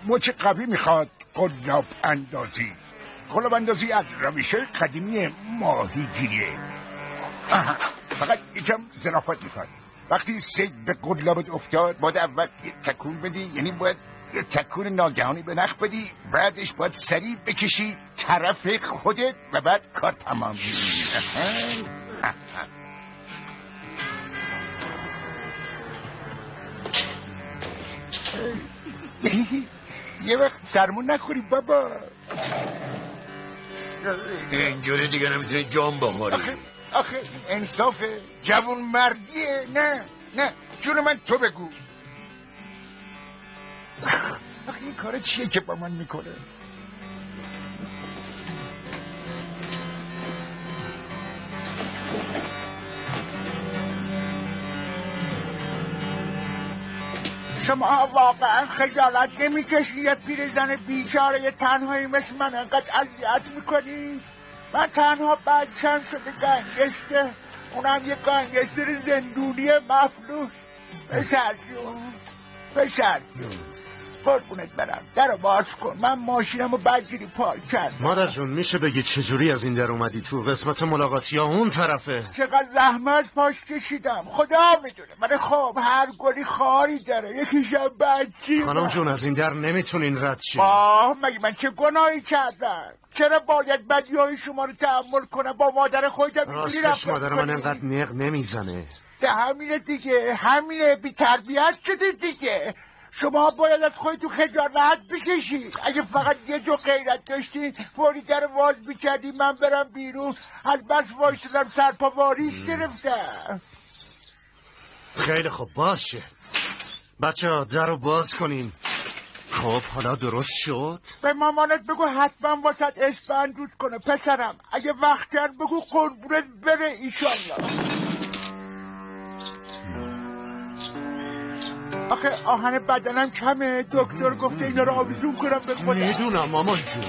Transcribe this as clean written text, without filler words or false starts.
مچ قوی میخواد قلاب اندازی. قلاب اندازی از روش قدیمی ماهیگیریه. فقط یکم ظرافت میخواد. وقتی سیل به قلابت افتاد باید اول یه تکون بدی، یعنی باید یه تکون ناگهانی به نخ بدی، بعدش باید سریع بکشی طرف خودت و بعد کار تمام. یه وقت سرمون نخوری بابا. اینجوری دیگه نمیتونی جام بخوری. آخه انصافه، جوون مردیه. نه جون من تو بگو. آخه این کار چیه که با من میکنه؟ شما واقعا خجالت نمیکشی یه پیرزن بیچاره یه تنهایی مثل من انقدر اذیت میکنی؟ من تنها بچم شده گنگسته، اونم یه گنگستر زندونی مفلوس. پسر جون قربونت برم، درو باز کن. من ماشینمو بدجوری پارک کردم. مادر جون میشه بگی چجوری از این در اومدی تو؟ قسمت ملاقاتی ها اون طرفه. چقدر زحمت پاش کشیدم، خدا میدونه. من خب هر گلی خاری داره، یکیشم بچی. خانم جون از این در نمیتونین رد شین. مگه من چه گناهی کردم؟ چرا باید بدیهای شما رو تحمل کنم؟ با مادر خودم راستش مادر من انقدر نق نمیزنه. ده همینه دیگه، همینه، بی تربیت شده دیگه. شما باید از خودتون خجالت بکشید. اگه فقط یه جو غیرت داشتی فوری در واز میکردی من برم بیرون. از بس وایستدم سرپا واریس گرفتم. خیلی خوب باشه بچه ها در رو باز کنین. خب حالا درست شد؟ به مامانت بگو حتما واسد اسپند روز کنه پسرم. اگه وقت کرد بگو قربونت بره ایشالله. آخه آهن بدنم کمه، دکتر گفته اینا رو آویزون کنم به خودم. میدونم مامان جون.